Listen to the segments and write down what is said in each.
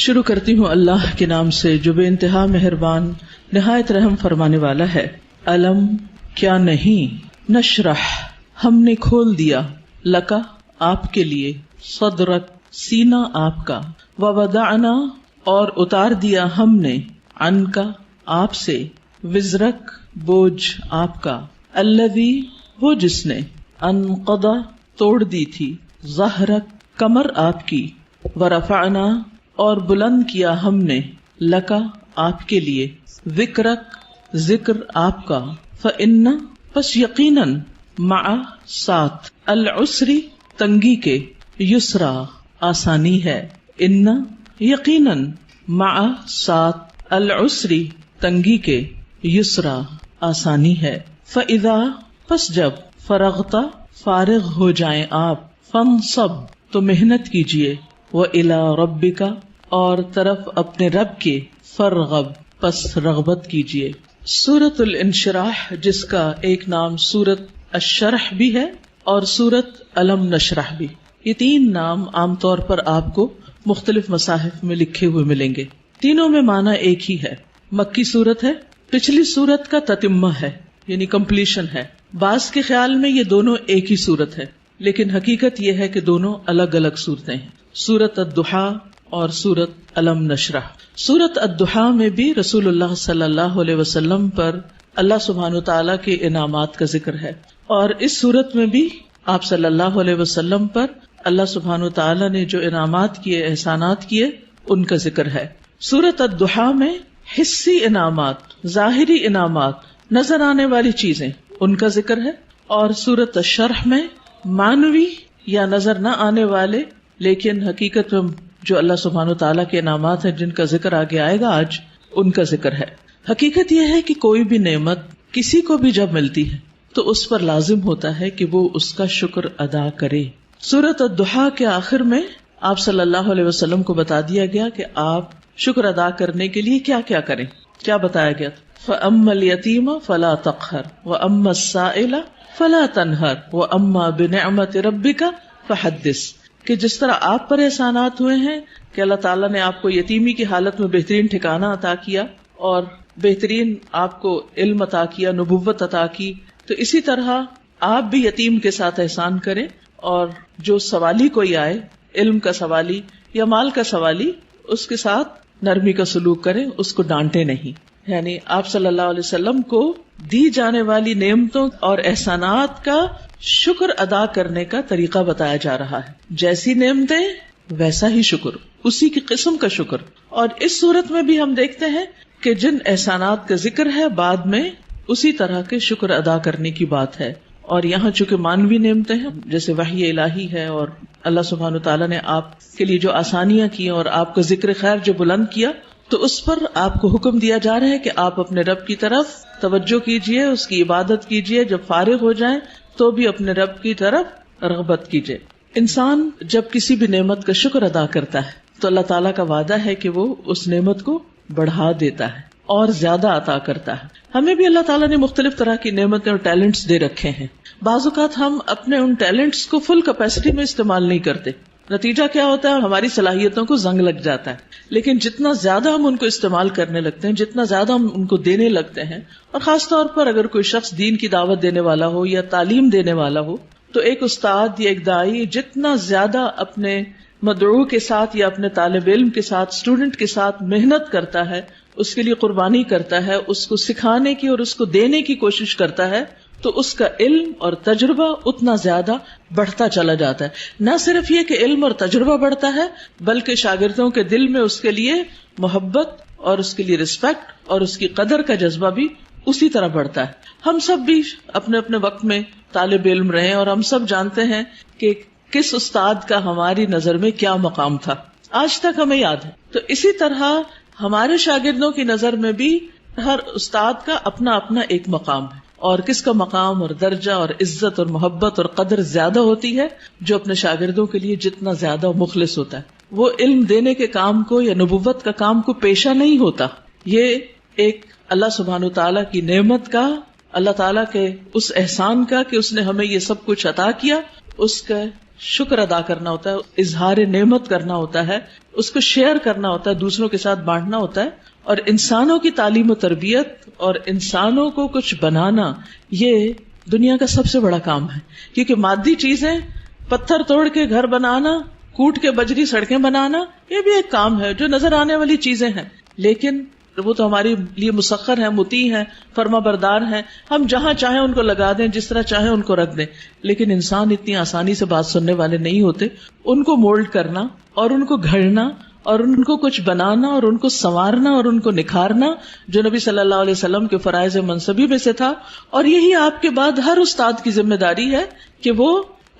شروع کرتی ہوں اللہ کے نام سے جو بے انتہا مہربان نہایت رحم فرمانے والا ہے۔ علم کیا نہیں، نشرح ہم نے کھول دیا، لکا آپ کے لیے، صدرک سینہ آپ کا، ووضعنا اور اتار دیا ہم نے، عنکا آپ سے، وزرک بوجھ آپ کا، الذی وہ جس نے، انقضا توڑ دی تھی، ظہرک کمر آپ کی، ورفعنا اور بلند کیا ہم نے، لکا آپ کے لیے، ذکرک ذکر آپ کا، فإن پس یقیناً، مع ساتھ، العسری تنگی کے، یسرا آسانی ہے، ان یقیناً، مع ساتھ، العسری تنگی کے، یسرا آسانی ہے، فإذا پس جب، فرغت فارغ ہو جائیں آپ، فانصب تو محنت کیجئے، وإلی ربک اور طرف اپنے رب کے، فرغب پس رغبت کیجئے۔ سورۃ الانشراح جس کا ایک نام سورۃ الشرح بھی ہے اور سورۃ علم نشرح بھی، یہ تین نام عام طور پر آپ کو مختلف مصاحف میں لکھے ہوئے ملیں گے۔ تینوں میں معنی ایک ہی ہے، مکی سورت ہے، پچھلی سورت کا تتمہ ہے یعنی کمپلیشن ہے۔ بعض کے خیال میں یہ دونوں ایک ہی سورت ہے، لیکن حقیقت یہ ہے کہ دونوں الگ الگ سورتیں ہیں، سورۃ الضحیٰ اور سورۃ علم نشرح۔ سورۃ الضحیٰ میں بھی رسول اللہ صلی اللہ علیہ وسلم پر اللہ سبحانہ وتعالیٰ کے انعامات کا ذکر ہے، اور اس سورت میں بھی آپ صلی اللہ علیہ وسلم پر اللہ سبحانہ وتعالیٰ نے جو انعامات کیے، احسانات کیے، ان کا ذکر ہے۔ سورۃ الضحیٰ میں حسی انعامات، ظاہری انعامات، نظر آنے والی چیزیں، ان کا ذکر ہے، اور سورۃ الشرح میں معنوی یا نظر نہ آنے والے لیکن حقیقت میں جو اللہ سبحانہ وتعالیٰ کے انعامات ہیں جن کا ذکر آگے آئے گا آج، ان کا ذکر ہے۔ حقیقت یہ ہے کہ کوئی بھی نعمت کسی کو بھی جب ملتی ہے تو اس پر لازم ہوتا ہے کہ وہ اس کا شکر ادا کرے۔ سورۃ الضحیٰ کے آخر میں آپ صلی اللہ علیہ وسلم کو بتا دیا گیا کہ آپ شکر ادا کرنے کے لیے کیا کیا کریں۔ کیا بتایا گیا؟ فَأَمَّا الْيَتِيمَ فَلَا تَقْهَرْ وَأَمَّا السَّائِلَ فَلَا تَنْهَرْ وَأَمَّا بِنِعْمَةِ رَبِّكَ فَحَدِّثْ، کہ جس طرح آپ پر احسانات ہوئے ہیں کہ اللہ تعالیٰ نے آپ کو یتیمی کی حالت میں بہترین ٹھکانہ عطا کیا اور بہترین آپ کو علم عطا کیا، نبوت عطا کی، تو اسی طرح آپ بھی یتیم کے ساتھ احسان کریں، اور جو سوالی کوئی آئے، علم کا سوالی یا مال کا سوالی، اس کے ساتھ نرمی کا سلوک کریں، اس کو ڈانٹے نہیں۔ یعنی آپ صلی اللہ علیہ وسلم کو دی جانے والی نعمتوں اور احسانات کا شکر ادا کرنے کا طریقہ بتایا جا رہا ہے، جیسی نعمتیں ویسا ہی شکر، اسی کی قسم کا شکر۔ اور اس صورت میں بھی ہم دیکھتے ہیں کہ جن احسانات کا ذکر ہے بعد میں اسی طرح کے شکر ادا کرنے کی بات ہے، اور یہاں چونکہ مانوی نعمتیں ہیں جیسے وحی الہی ہے، اور اللہ سبحانہ وتعالیٰ نے آپ کے لیے جو آسانیاں کی اور آپ کا ذکر خیر جو بلند کیا، تو اس پر آپ کو حکم دیا جا رہا ہے کہ آپ اپنے رب کی طرف توجہ کیجئے، اس کی عبادت کیجئے، جب فارغ ہو جائیں تو بھی اپنے رب کی طرف رغبت کیجئے۔ انسان جب کسی بھی نعمت کا شکر ادا کرتا ہے تو اللہ تعالیٰ کا وعدہ ہے کہ وہ اس نعمت کو بڑھا دیتا ہے اور زیادہ عطا کرتا ہے۔ ہمیں بھی اللہ تعالیٰ نے مختلف طرح کی نعمتیں اور ٹیلنٹس دے رکھے ہیں، بعض اوقات ہم اپنے ان ٹیلنٹس کو فل کیپیسٹی میں استعمال نہیں کرتے، نتیجہ کیا ہوتا ہے؟ ہماری صلاحیتوں کو زنگ لگ جاتا ہے۔ لیکن جتنا زیادہ ہم ان کو استعمال کرنے لگتے ہیں، جتنا زیادہ ہم ان کو دینے لگتے ہیں، اور خاص طور پر اگر کوئی شخص دین کی دعوت دینے والا ہو یا تعلیم دینے والا ہو، تو ایک استاد یا ایک داعی جتنا زیادہ اپنے مدعو کے ساتھ یا اپنے طالب علم کے ساتھ، اسٹوڈنٹ کے ساتھ محنت کرتا ہے، اس کے لیے قربانی کرتا ہے، اس کو سکھانے کی اور اس کو دینے کی کوشش کرتا ہے، تو اس کا علم اور تجربہ اتنا زیادہ بڑھتا چلا جاتا ہے۔ نہ صرف یہ کہ علم اور تجربہ بڑھتا ہے، بلکہ شاگردوں کے دل میں اس کے لیے محبت اور اس کے لیے رسپیکٹ اور اس کی قدر کا جذبہ بھی اسی طرح بڑھتا ہے۔ ہم سب بھی اپنے اپنے وقت میں طالب علم رہے، اور ہم سب جانتے ہیں کہ کس استاد کا ہماری نظر میں کیا مقام تھا، آج تک ہمیں یاد ہے۔ تو اسی طرح ہمارے شاگردوں کی نظر میں بھی ہر استاد کا اپنا اپنا ایک مقام ہے، اور کس کا مقام اور درجہ اور عزت اور محبت اور قدر زیادہ ہوتی ہے؟ جو اپنے شاگردوں کے لیے جتنا زیادہ مخلص ہوتا ہے، وہ علم دینے کے کام کو یا نبوت کا کام کو پیشہ نہیں ہوتا۔ یہ ایک اللہ سبحانہ تعالیٰ کی نعمت کا، اللہ تعالیٰ کے اس احسان کا کہ اس نے ہمیں یہ سب کچھ عطا کیا، اس کا شکر ادا کرنا ہوتا ہے، اظہار نعمت کرنا ہوتا ہے، اس کو شیئر کرنا ہوتا ہے، دوسروں کے ساتھ بانٹنا ہوتا ہے. اور انسانوں کی تعلیم و تربیت اور انسانوں کو کچھ بنانا یہ دنیا کا سب سے بڑا کام ہے. کیونکہ مادی چیزیں، پتھر توڑ کے گھر بنانا، کوٹ کے بجری سڑکیں بنانا، یہ بھی ایک کام ہے جو نظر آنے والی چیزیں ہیں، لیکن وہ تو ہمارے لیے مسخر ہیں، مطیع ہیں، فرما بردار ہیں. ہم جہاں چاہیں ان کو لگا دیں، جس طرح چاہیں ان کو رکھ دیں. لیکن انسان اتنی آسانی سے بات سننے والے نہیں ہوتے. ان کو مولڈ کرنا اور ان کو گھڑنا اور ان کو کچھ بنانا اور ان کو سنوارنا اور ان کو نکھارنا جو نبی صلی اللہ علیہ وسلم کے فرائض منصبی میں سے تھا. اور یہی آپ کے بعد ہر استاد کی ذمہ داری ہے کہ وہ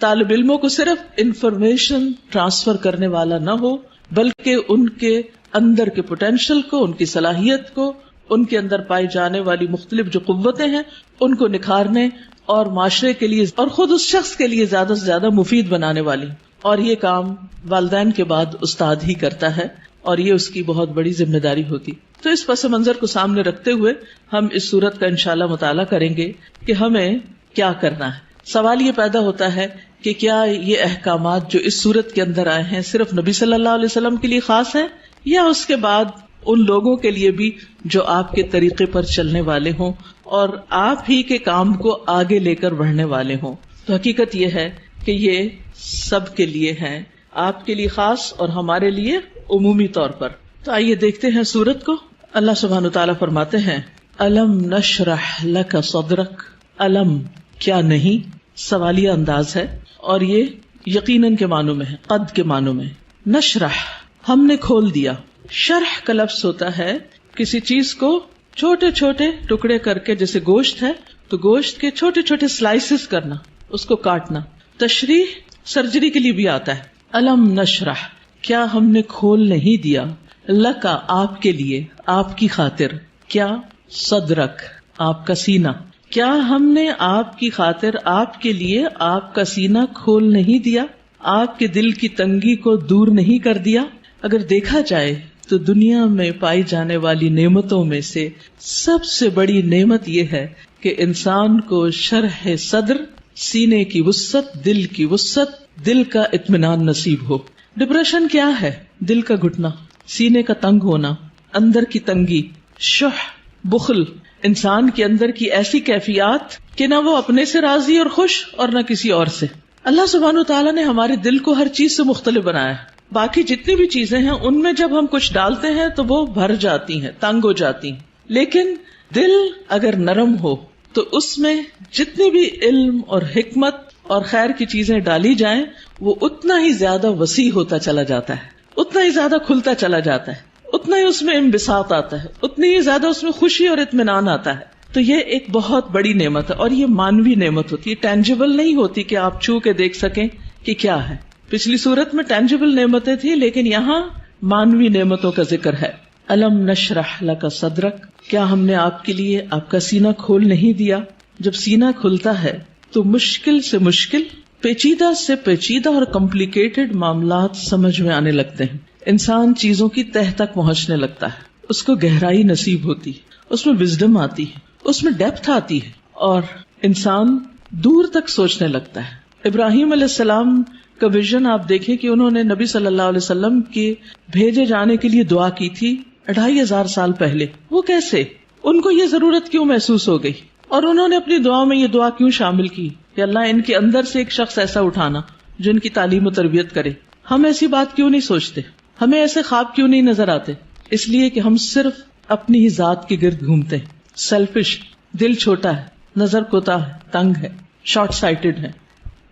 طالب علموں کو صرف انفارمیشن ٹرانسفر کرنے والا نہ ہو، بلکہ ان کے اندر کے پوٹینشل کو، ان کی صلاحیت کو، ان کے اندر پائی جانے والی مختلف جو قوتیں ہیں ان کو نکھارنے اور معاشرے کے لیے اور خود اس شخص کے لیے زیادہ سے زیادہ مفید بنانے والی. اور یہ کام والدین کے بعد استاد ہی کرتا ہے اور یہ اس کی بہت بڑی ذمہ داری ہوتی. تو اس پس منظر کو سامنے رکھتے ہوئے ہم اس سورت کا انشاءاللہ مطالعہ کریں گے کہ ہمیں کیا کرنا ہے. سوال یہ پیدا ہوتا ہے کہ کیا یہ احکامات جو اس سورت کے اندر آئے ہیں صرف نبی صلی اللہ علیہ وسلم کے لیے خاص ہیں یا اس کے بعد ان لوگوں کے لیے بھی جو آپ کے طریقے پر چلنے والے ہوں اور آپ ہی کے کام کو آگے لے کر بڑھنے والے ہوں. تو حقیقت یہ ہے کہ یہ سب کے لیے ہیں، آپ کے لیے خاص اور ہمارے لیے عمومی طور پر. تو آئیے دیکھتے ہیں سورت کو. اللہ سبحانہ وتعالیٰ فرماتے ہیں الم نشرح لک صدرک. الم کیا نہیں سوالیہ انداز ہے اور یہ یقیناً کے معنوں میں ہے، قد کے معنوں میں. نشرح ہم نے کھول دیا. شرح کا لفظ ہوتا ہے کسی چیز کو چھوٹے چھوٹے ٹکڑے کر کے، جیسے گوشت ہے تو گوشت کے چھوٹے چھوٹے سلائسز کرنا، اس کو کاٹنا. تشریح سرجری کے لیے بھی آتا ہے. الم نشرح کیا ہم نے کھول نہیں دیا، لکا آپ کے لیے، آپ کی خاطر، کیا صدرک آپ کا سینہ. کیا ہم نے آپ کی خاطر، آپ کے لیے آپ کا سینہ کھول نہیں دیا، آپ کے دل کی تنگی کو دور نہیں کر دیا. اگر دیکھا جائے تو دنیا میں پائی جانے والی نعمتوں میں سے سب سے بڑی نعمت یہ ہے کہ انسان کو شرح صدر، سینے کی وسعت، دل کی وسعت، دل کا اطمینان نصیب ہو. ڈپریشن کیا ہے؟ دل کا گھٹنا، سینے کا تنگ ہونا، اندر کی تنگی، شح، بخل، انسان کے اندر کی ایسی کیفیات کہ نہ وہ اپنے سے راضی اور خوش اور نہ کسی اور سے. اللہ سبحانہ وتعالیٰ نے ہمارے دل کو ہر چیز سے مختلف بنایا ہے. باقی جتنی بھی چیزیں ہیں ان میں جب ہم کچھ ڈالتے ہیں تو وہ بھر جاتی ہیں، تنگ ہو جاتی ہیں. لیکن دل اگر نرم ہو تو اس میں جتنی بھی علم اور حکمت اور خیر کی چیزیں ڈالی جائیں وہ اتنا ہی زیادہ وسیع ہوتا چلا جاتا ہے، اتنا ہی زیادہ کھلتا چلا جاتا ہے، اتنا ہی اس میں انبساط آتا ہے، اتنی ہی زیادہ اس میں خوشی اور اطمینان آتا ہے. تو یہ ایک بہت بڑی نعمت ہے اور یہ مانوی نعمت ہوتی ہے، ٹینجیبل نہیں ہوتی کہ آپ چھو کے دیکھ سکیں کہ کیا ہے. پچھلی صورت میں ٹینجیبل نعمتیں تھی لیکن یہاں مانوی نعمتوں کا ذکر ہے. الم نشرح لک صدرک کیا ہم نے آپ کے لیے آپ کا سینہ کھول نہیں دیا. جب سینہ کھلتا ہے تو مشکل سے مشکل، پیچیدہ سے پیچیدہ اور کمپلیکیٹڈ معاملات سمجھ میں آنے لگتے ہیں. انسان چیزوں کی تہ تک پہنچنے لگتا ہے، اس کو گہرائی نصیب ہوتی، اس میں وزڈم آتی ہے، اس میں ڈیپتھ آتی ہے اور انسان دور تک سوچنے لگتا ہے. ابراہیم علیہ السلام کا ویژن آپ دیکھیں کہ انہوں نے نبی صلی اللہ علیہ وسلم کے بھیجے جانے کے لیے دعا کی تھی 2500 سال پہلے. وہ کیسے؟ ان کو یہ ضرورت کیوں محسوس ہو گئی اور انہوں نے اپنی دعا میں یہ دعا کیوں شامل کی کہ اللہ ان کے اندر سے ایک شخص ایسا اٹھانا جو ان کی تعلیم و تربیت کرے. ہم ایسی بات کیوں نہیں سوچتے؟ ہمیں ایسے خواب کیوں نہیں نظر آتے؟ اس لیے کہ ہم صرف اپنی ہی ذات کے گرد گھومتے ہیں. سیلفش، دل چھوٹا ہے، نظر کوتاہ ہے، تنگ ہے، شارٹ سائٹڈ ہے،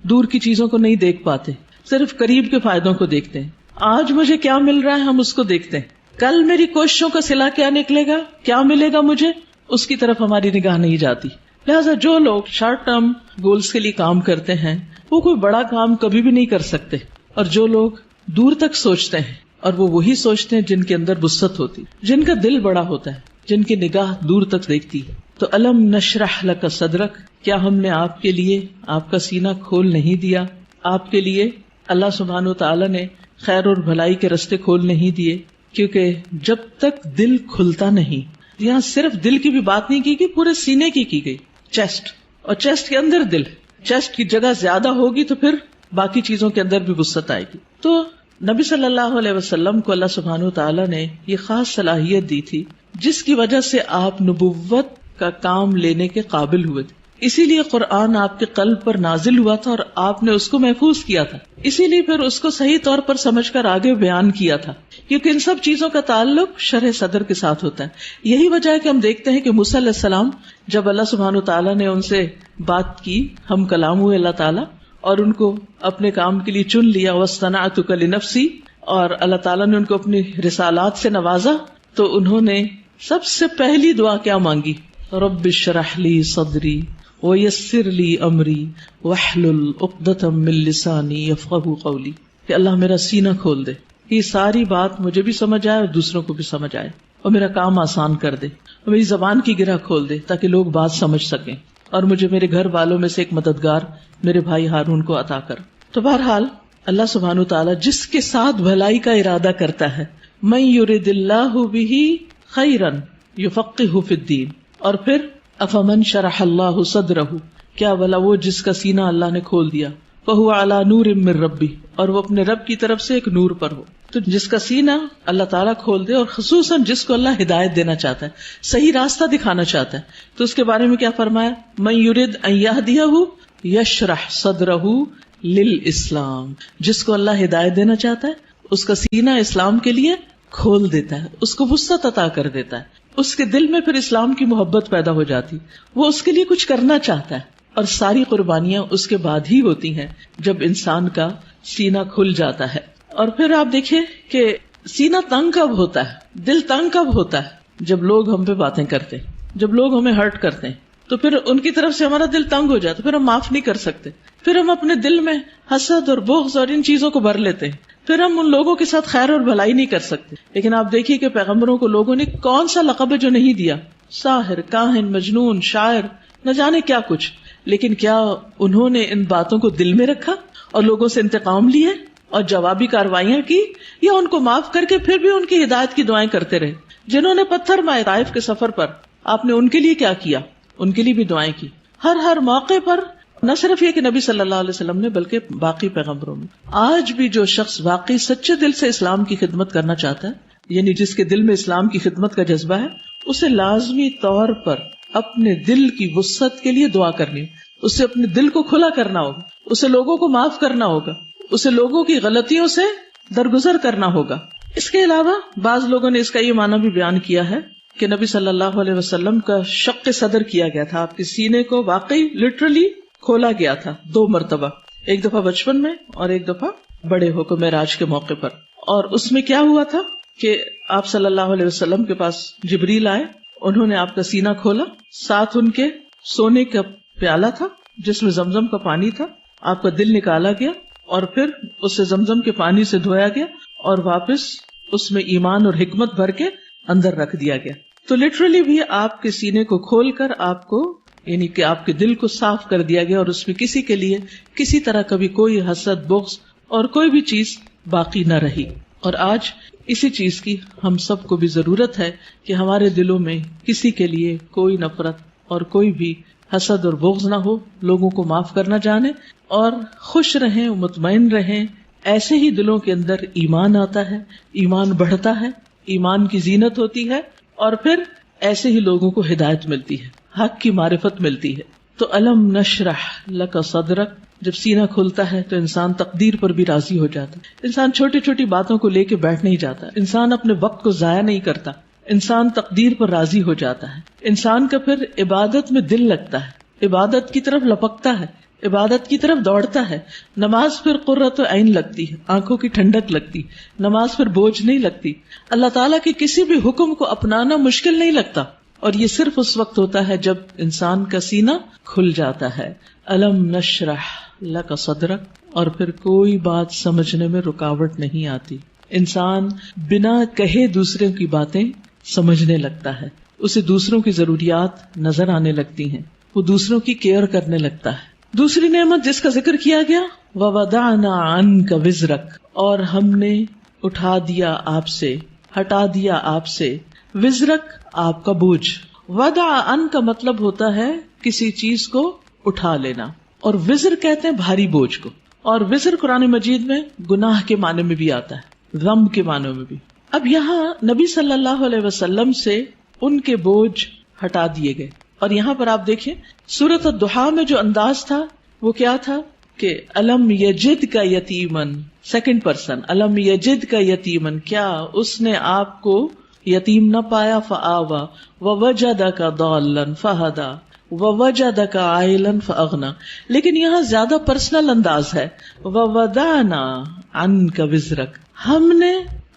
دور کی چیزوں کو نہیں دیکھ پاتے، صرف قریب کے فائدوں کو دیکھتے ہیں. آج مجھے کیا مل رہا ہے ہم اس کو دیکھتے ہیں، کل میری کوششوں کا صلہ کیا نکلے گا، کیا ملے گا مجھے، اس کی طرف ہماری نگاہ نہیں جاتی. لہٰذا جو لوگ شارٹ ٹرم گولز کے لیے کام کرتے ہیں وہ کوئی بڑا کام کبھی بھی نہیں کر سکتے، اور جو لوگ دور تک سوچتے ہیں اور وہ وہی سوچتے ہیں جن کے اندر وسعت ہوتی، جن کا دل بڑا ہوتا ہے، جن کی نگاہ دور تک دیکھتی ہے. تو الم نشرح لک صدرک کیا ہم نے آپ کے لیے آپ کا سینہ کھول نہیں دیا. آپ کے لیے اللہ سبحانہ وتعالی نے خیر اور بھلائی کے رستے کھول نہیں دیے، کیونکہ جب تک دل کھلتا نہیں، یہاں صرف دل کی بھی بات نہیں کی گئی، پورے سینے کی گئی. چیسٹ، اور چیسٹ کے اندر دل، چیسٹ کی جگہ زیادہ ہوگی تو پھر باقی چیزوں کے اندر بھی وسعت آئے گی. تو نبی صلی اللہ علیہ وسلم کو اللہ سبحانہ وتعالی نے یہ خاص صلاحیت دی تھی جس کی وجہ سے آپ نبوت کا کام لینے کے قابل ہوئے تھے. اسی لیے قرآن آپ کے قلب پر نازل ہوا تھا اور آپ نے اس کو محفوظ کیا تھا. اسی لیے پھر اس کو صحیح طور پر سمجھ کر آگے بیان کیا تھا، کیونکہ ان سب چیزوں کا تعلق شرح صدر کے ساتھ ہوتا ہے. یہی وجہ ہے کہ ہم دیکھتے ہیں کہ موسیٰ علیہ السلام جب اللہ سبحانہ تعالیٰ نے ان سے بات کی، ہم کلام ہوئے اللہ تعالیٰ، اور ان کو اپنے کام کے لیے چن لیا، وَاصْطَنَعْتُكَ لِنَفْسِي، اور اللہ تعالیٰ نے ان کو اپنی رسالات سے نوازا، تو انہوں نے سب سے پہلی دعا کیا مانگی؟ رب اشرح لی صدری ویسر لی امری واحلل عقدۃ من لسانی یفقہوا قولی، کہ اللہ میرا سینہ کھول دے، یہ ساری بات مجھے بھی سمجھ آئے اور دوسروں کو بھی سمجھ آئے، اور میرا کام آسان کر دے، اور میری زبان کی گرہ کھول دے تاکہ لوگ بات سمجھ سکیں، اور مجھے میرے گھر والوں میں سے ایک مددگار میرے بھائی ہارون کو عطا کر. تو بہرحال اللہ سبحانہ تعالیٰ جس کے ساتھ بھلائی کا ارادہ کرتا ہے، من یرد اللہ بہ خیرا یفقہہ فی الدین، اور پھر افمن شرح اللہ صدرہ، کیا بھلا وہ جس کا سینہ اللہ نے کھول دیا، فہو علی نور من ربہ، اور وہ اپنے رب کی طرف سے ایک نور پر ہو. تو جس کا سینہ اللہ تعالیٰ کھول دے، اور خصوصاً جس کو اللہ ہدایت دینا چاہتا ہے، صحیح راستہ دکھانا چاہتا ہے، تو اس کے بارے میں کیا فرمایا؟ من یرد ان یہدیہ یشرح صدرہ للاسلام، جس کو اللہ ہدایت دینا چاہتا ہے اس کا سینہ اسلام کے لیے کھول دیتا ہے، اس کو وسعت عطا کر دیتا ہے، اس کے دل میں پھر اسلام کی محبت پیدا ہو جاتی، وہ اس کے لیے کچھ کرنا چاہتا ہے. اور ساری قربانیاں اس کے بعد ہی ہوتی ہیں جب انسان کا سینہ کھل جاتا ہے. اور پھر آپ دیکھیں کہ سینہ تنگ کب ہوتا ہے، دل تنگ کب ہوتا ہے؟ جب لوگ ہم پہ باتیں کرتے ہیں، جب لوگ ہمیں ہرٹ کرتے ہیں، تو پھر ان کی طرف سے ہمارا دل تنگ ہو جاتا ہے، پھر ہم معاف نہیں کر سکتے، پھر ہم اپنے دل میں حسد اور بغض اور ان چیزوں کو بھر لیتے ہیں، پھر ہم ان لوگوں کے ساتھ خیر اور بھلائی نہیں کر سکتے. لیکن آپ دیکھیے کہ پیغمبروں کو لوگوں نے کون سا لقب ہے جو نہیں دیا، ساحر، کاہن، مجنون، شاعر، نہ جانے کیا کچھ، لیکن کیا انہوں نے ان باتوں کو دل میں رکھا اور لوگوں سے انتقام لیے اور جوابی کارروائیاں کی، یا ان کو معاف کر کے پھر بھی ان کی ہدایت کی دعائیں کرتے رہے؟ جنہوں نے پتھر مارے طائف کے سفر پر، آپ نے ان کے لیے کیا کیا؟ ان کے لیے بھی دعائیں کی. ہر موقع پر، نہ صرف یہ کہ نبی صلی اللہ علیہ وسلم نے، بلکہ باقی پیغمبروں میں. آج بھی جو شخص واقعی سچے دل سے اسلام کی خدمت کرنا چاہتا ہے، یعنی جس کے دل میں اسلام کی خدمت کا جذبہ ہے، اسے لازمی طور پر اپنے دل کی وسعت کے لیے دعا کرنی، اسے اپنے دل کو کھلا کرنا ہوگا، اسے لوگوں کو معاف کرنا ہوگا، اسے لوگوں کی غلطیوں سے درگزر کرنا ہوگا. اس کے علاوہ بعض لوگوں نے اس کا یہ معنی بھی بیان کیا ہے کہ نبی صلی اللہ علیہ وسلم کا شق صدر کیا گیا تھا، آپ کے سینے کو واقعی لٹرلی کھولا گیا تھا 2 مرتبہ، ایک دفعہ بچپن میں اور ایک دفعہ بڑے ہو کر معراج کے موقع پر. اور اس میں کیا ہوا تھا کہ آپ صلی اللہ علیہ وسلم کے پاس جبریل آئے، انہوں نے آپ کا سینہ کھولا، ساتھ ان کے سونے کا پیالہ تھا جس میں زمزم کا پانی تھا، آپ کا دل نکالا گیا اور پھر اسے زمزم کے پانی سے دھویا گیا اور واپس اس میں ایمان اور حکمت بھر کے اندر رکھ دیا گیا. تو لٹرلی بھی آپ کے سینے کو کھول کر آپ کو، یعنی کہ آپ کے دل کو صاف کر دیا گیا، اور اس میں کسی کے لیے کسی طرح کبھی کوئی حسد، بغض اور کوئی بھی چیز باقی نہ رہی. اور آج اسی چیز کی ہم سب کو بھی ضرورت ہے کہ ہمارے دلوں میں کسی کے لیے کوئی نفرت اور کوئی بھی حسد اور بغض نہ ہو، لوگوں کو معاف کرنا جانے اور خوش رہیں، مطمئن رہیں. ایسے ہی دلوں کے اندر ایمان آتا ہے، ایمان بڑھتا ہے، ایمان کی زینت ہوتی ہے، اور پھر ایسے ہی لوگوں کو ہدایت ملتی ہے، حق کی معرفت ملتی ہے. تو الم نشرح لک صدرک، جب سینہ کھلتا ہے تو انسان تقدیر پر بھی راضی ہو جاتا ہے. انسان چھوٹی چھوٹی باتوں کو لے کے بیٹھ نہیں جاتا، انسان اپنے وقت کو ضائع نہیں کرتا، انسان تقدیر پر راضی ہو جاتا ہے. انسان کا پھر عبادت میں دل لگتا ہے، عبادت کی طرف لپکتا ہے، عبادت کی طرف دوڑتا ہے. نماز پھر قرۃ عین لگتی ہے، آنکھوں کی ٹھنڈک لگتی، نماز پھر بوجھ نہیں لگتی، اللہ تعالیٰ کے کسی بھی حکم کو اپنانا مشکل نہیں لگتا. اور یہ صرف اس وقت ہوتا ہے جب انسان کا سینہ کھل جاتا ہے. الم نشرح لک صدرک، اور پھر کوئی بات سمجھنے میں رکاوٹ نہیں آتی. انسان بنا کہے دوسروں کی باتیں سمجھنے لگتا ہے، اسے دوسروں کی ضروریات نظر آنے لگتی ہیں، وہ دوسروں کی کیئر کرنے لگتا ہے. دوسری نعمت جس کا ذکر کیا گیا، وَوَضَعْنَا عَنْكَ وِزْرَكَ، اور ہم نے اٹھا دیا آپ سے، ہٹا دیا آپ سے، وزرک آپ کا بوجھ. وضع ان کا مطلب ہوتا ہے کسی چیز کو اٹھا لینا، اور وزر کہتے ہیں بھاری بوجھ کو. اور وزر قرآن مجید میں گناہ کے معنی میں بھی آتا ہے، ذنب کے معنی میں بھی. اب یہاں نبی صلی اللہ علیہ وسلم سے ان کے بوجھ ہٹا دیے گئے. اور یہاں پر آپ دیکھیں سورۃ الضحیٰ میں جو انداز تھا وہ کیا تھا کہ الم یجد کا یتیمن، سیکنڈ پرسن، الم یجد کا یتیمن، کیا اس نے آپ کو یتیم نہ پایا، فآوا ووجدک ضالا فہدی ووجدک عائلا فاغنی. لیکن یہاں زیادہ پرسنل انداز ہے، ووضعنا عنک وزرک، ہم نے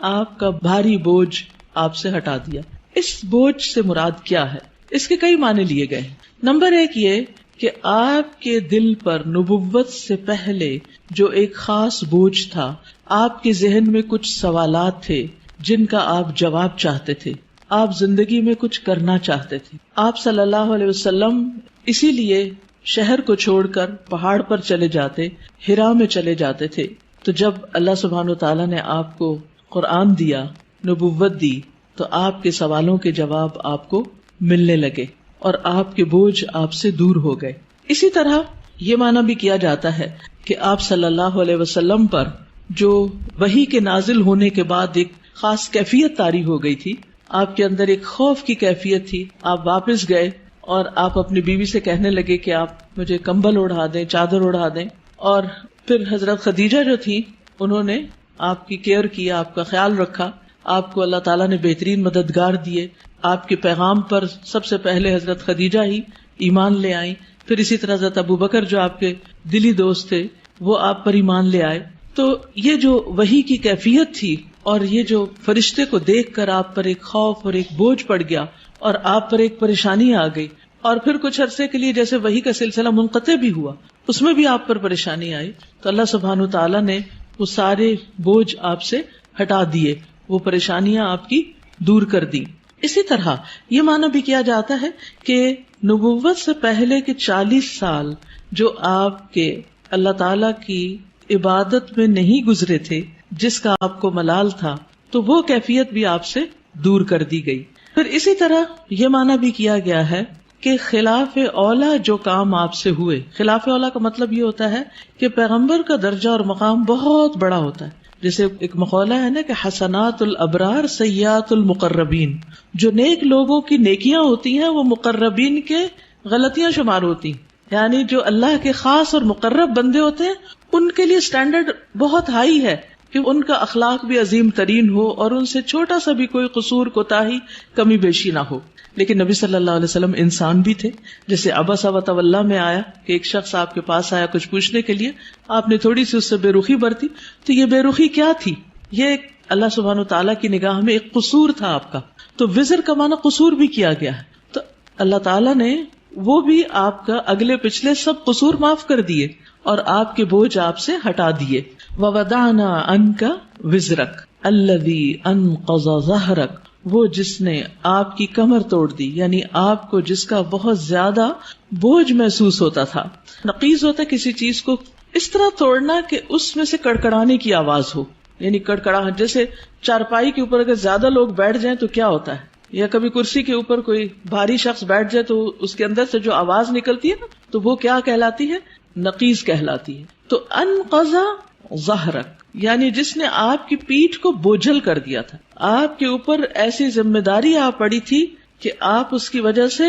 آپ کا بھاری بوجھ آپ سے ہٹا دیا. اس بوجھ سے مراد کیا ہے؟ اس کے کئی معنی لیے گئے ہیں. نمبر ایک یہ کہ آپ کے دل پر نبوت سے پہلے جو ایک خاص بوجھ تھا، آپ کے ذہن میں کچھ سوالات تھے جن کا آپ جواب چاہتے تھے، آپ زندگی میں کچھ کرنا چاہتے تھے. آپ صلی اللہ علیہ وسلم اسی لیے شہر کو چھوڑ کر پہاڑ پر چلے جاتے، ہرا میں چلے جاتے تھے. تو جب اللہ سبحانہ وتعالیٰ نے آپ کو قرآن دیا، نبوت دی، تو آپ کے سوالوں کے جواب آپ کو ملنے لگے اور آپ کے بوجھ آپ سے دور ہو گئے. اسی طرح یہ معنی بھی کیا جاتا ہے کہ آپ صلی اللہ علیہ وسلم پر جو وحی کے نازل ہونے کے بعد ایک خاص کیفیت طاری ہو گئی تھی، آپ کے اندر ایک خوف کی کیفیت تھی. آپ واپس گئے اور آپ اپنی بیوی سے کہنے لگے کہ آپ مجھے کمبل اڑا دیں، چادر اڑا دیں. اور پھر حضرت خدیجہ جو تھی انہوں نے آپ کی کیئر کیا، آپ کا خیال رکھا. آپ کو اللہ تعالیٰ نے بہترین مددگار دیے. آپ کے پیغام پر سب سے پہلے حضرت خدیجہ ہی ایمان لے آئیں. پھر اسی طرح حضرت ابو بکر جو آپ کے دلی دوست تھے وہ آپ پر ایمان لے آئے. تو یہ جو وحی کی کیفیت تھی اور یہ جو فرشتے کو دیکھ کر آپ پر ایک خوف اور ایک بوجھ پڑ گیا اور آپ پر ایک پریشانی آ گئی، اور پھر کچھ عرصے کے لیے جیسے وحی کا سلسلہ منقطع بھی ہوا، اس میں بھی آپ پر پریشانی آئی، تو اللہ سبحانہ وتعالیٰ نے وہ سارے بوجھ آپ سے ہٹا دیے، وہ پریشانیاں آپ کی دور کر دی. اسی طرح یہ معنی بھی کیا جاتا ہے کہ نبوت سے پہلے کے 40 سال جو آپ کے اللہ تعالیٰ کی عبادت میں نہیں گزرے تھے، جس کا آپ کو ملال تھا، تو وہ کیفیت بھی آپ سے دور کر دی گئی. پھر اسی طرح یہ معنی بھی کیا گیا ہے کہ خلاف اولا جو کام آپ سے ہوئے، خلاف اولا کا مطلب یہ ہوتا ہے کہ پیغمبر کا درجہ اور مقام بہت بڑا ہوتا ہے. جیسے ایک مقولہ ہے نا کہ حسنات الابرار سیئات المقربین، جو نیک لوگوں کی نیکیاں ہوتی ہیں وہ مقربین کے غلطیاں شمار ہوتی ہیں. یعنی جو اللہ کے خاص اور مقرب بندے ہوتے ہیں ان کے لیے سٹینڈرڈ بہت ہائی ہے کہ ان کا اخلاق بھی عظیم ترین ہو اور ان سے چھوٹا سا بھی کوئی قصور کوتاہی کمی بیشی نہ ہو. لیکن نبی صلی اللہ علیہ وسلم انسان بھی تھے. جیسے عبس وتولی میں آیا کہ ایک شخص آپ کے پاس آیا کچھ پوچھنے کے لیے، آپ نے تھوڑی سی اس سے بے رخی برتی. تو یہ بے رخی کیا تھی؟ یہ اللہ سبحانہ تعالیٰ کی نگاہ میں ایک قصور تھا آپ کا. تو وزر کا معنی قصور بھی کیا گیا ہے. تو اللہ تعالیٰ نے وہ بھی آپ کا اگلے پچھلے سب قصور معاف کر دیے اور آپ کے بوجھ آپ سے ہٹا دیے. وَوَضَعْنَا عَنْكَ وِزْرَكَ الَّذِي أَنْقَضَ ظَهْرَكَ، وہ جس نے آپ کی کمر توڑ دی، یعنی آپ کو جس کا بہت زیادہ بوجھ محسوس ہوتا تھا. نقیض ہوتا ہے کسی چیز کو اس طرح توڑنا کہ اس میں سے کڑکڑانے کی آواز ہو، یعنی کڑکڑاہٹ. جیسے چارپائی کے اوپر اگر زیادہ لوگ بیٹھ جائیں تو کیا ہوتا ہے، یا کبھی کرسی کے اوپر کوئی بھاری شخص بیٹھ جائے تو اس کے اندر سے جو آواز نکلتی ہے نا، تو وہ کیا کہلاتی ہے؟ نقیض کہلاتی ہے. تو انقضا ظہرک، یعنی جس نے آپ کی پیٹھ کو بوجھل کر دیا تھا. آپ کے اوپر ایسی ذمہ داری آ پڑی تھی کہ آپ اس کی وجہ سے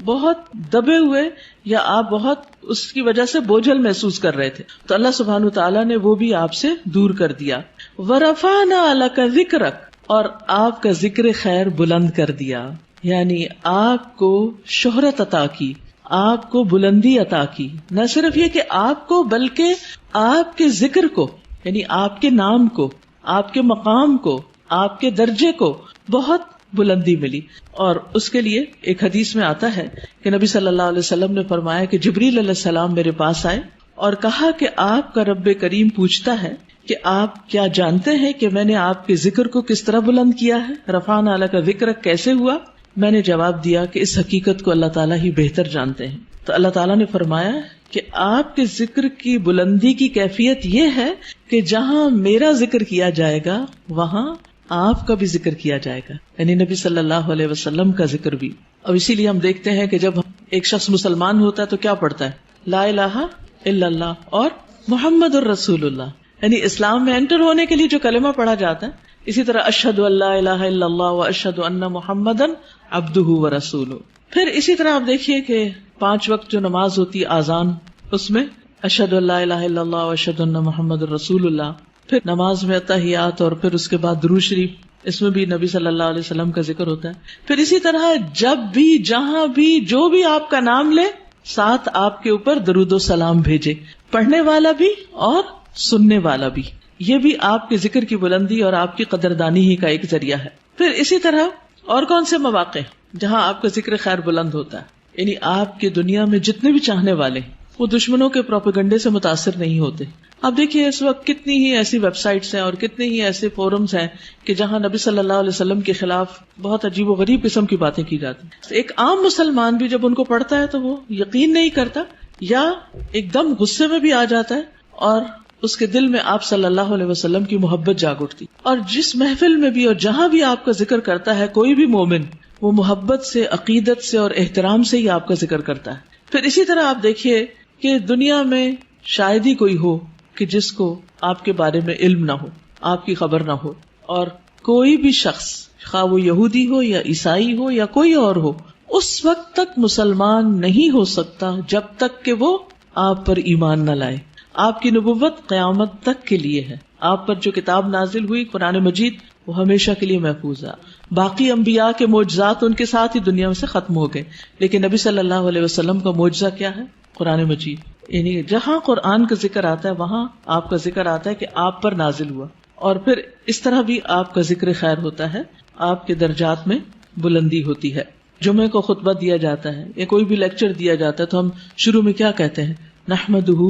بہت دبے ہوئے یا آپ بہت اس کی وجہ سے بوجھل محسوس کر رہے تھے. تو اللہ سبحانہ تعالیٰ نے وہ بھی آپ سے دور کر دیا. وَرَفَعْنَا لَكَ ذِكْرَكَ، اور آپ کا ذکر خیر بلند کر دیا، یعنی آپ کو شہرت عطا کی، آپ کو بلندی عطا کی. نہ صرف یہ کہ آپ کو، بلکہ آپ کے ذکر کو، یعنی آپ کے نام کو، آپ کے مقام کو، آپ کے درجے کو بہت بلندی ملی. اور اس کے لیے ایک حدیث میں آتا ہے کہ نبی صلی اللہ علیہ وسلم نے فرمایا کہ جبریل علیہ السلام میرے پاس آئے اور کہا کہ آپ کا رب کریم پوچھتا ہے کہ آپ کیا جانتے ہیں کہ میں نے آپ کے ذکر کو کس طرح بلند کیا ہے؟ رفعنا لک ذکرک کیسے ہوا؟ میں نے جواب دیا کہ اس حقیقت کو اللہ تعالیٰ ہی بہتر جانتے ہیں. تو اللہ تعالیٰ نے فرمایا کہ آپ کے ذکر کی بلندی کی کیفیت یہ ہے کہ جہاں میرا ذکر کیا جائے گا وہاں آپ کا بھی ذکر کیا جائے گا، یعنی نبی صلی اللہ علیہ وسلم کا ذکر بھی. اب اسی لیے ہم دیکھتے ہیں کہ جب ایک شخص مسلمان ہوتا ہے تو کیا پڑھتا ہے؟ لا الہ الا اللہ اور محمد الرسول اللہ، یعنی اسلام میں انٹر ہونے کے لیے جو کلمہ پڑھا جاتا ہے. اسی طرح اشہد ان لا الہ الا اللہ و اشہد ان محمدن عبدہ و رسولہ. پھر اسی طرح آپ دیکھیے کہ 5 وقت جو نماز ہوتی ہے آذان، اس میں اشہد ان لا الہ الا اللہ و اشہد ان محمد الرسول اللہ. پھر نماز میں تحیات اور پھر اس کے بعد درود شریف، اس میں بھی نبی صلی اللہ علیہ وسلم کا ذکر ہوتا ہے. پھر اسی طرح جب بھی جہاں بھی جو بھی آپ کا نام لے ساتھ آپ کے اوپر درود و سلام بھیجے، پڑھنے والا بھی اور سننے والا بھی. یہ بھی آپ کے ذکر کی بلندی اور آپ کی قدردانی ہی کا ایک ذریعہ ہے. پھر اسی طرح اور کون سے مواقع جہاں آپ کا ذکر خیر بلند ہوتا ہے، یعنی آپ کی دنیا میں جتنے بھی چاہنے والے وہ دشمنوں کے پروپیگنڈے سے متاثر نہیں ہوتے. آپ دیکھیے اس وقت کتنی ہی ایسی ویب سائٹس ہیں اور کتنے ہی ایسے فورمز ہیں کہ جہاں نبی صلی اللہ علیہ وسلم کے خلاف بہت عجیب و غریب قسم کی باتیں کی جاتی ہیں. ایک عام مسلمان بھی جب ان کو پڑھتا ہے تو وہ یقین نہیں کرتا یا ایک دم غصے میں بھی آ جاتا ہے اور اس کے دل میں آپ صلی اللہ علیہ وسلم کی محبت جاگ اٹھتی. اور جس محفل میں بھی اور جہاں بھی آپ کا ذکر کرتا ہے کوئی بھی مومن، وہ محبت سے، عقیدت سے اور احترام سے ہی آپ کا ذکر کرتا ہے. پھر اسی طرح آپ دیکھیے کہ دنیا میں شاید ہی کوئی ہو کہ جس کو آپ کے بارے میں علم نہ ہو، آپ کی خبر نہ ہو. اور کوئی بھی شخص، خواہ وہ یہودی ہو یا عیسائی ہو یا کوئی اور ہو، اس وقت تک مسلمان نہیں ہو سکتا جب تک کہ وہ آپ پر ایمان نہ لائے. آپ کی نبوت قیامت تک کے لیے ہے. آپ پر جو کتاب نازل ہوئی قرآن مجید، وہ ہمیشہ کے لیے محفوظ ہے. باقی انبیاء کے معجزات ان کے ساتھ ہی دنیا میں سے ختم ہو گئے، لیکن نبی صلی اللہ علیہ وسلم کا معجزہ کیا ہے؟ قرآن مجید. یعنی جہاں قرآن کا ذکر آتا ہے وہاں آپ کا ذکر آتا ہے کہ آپ پر نازل ہوا. اور پھر اس طرح بھی آپ کا ذکر خیر ہوتا ہے، آپ کے درجات میں بلندی ہوتی ہے. جمعے کو خطبہ دیا جاتا ہے یا کوئی بھی لیکچر دیا جاتا ہے تو ہم شروع میں کیا کہتے ہیں؟ نحمدہ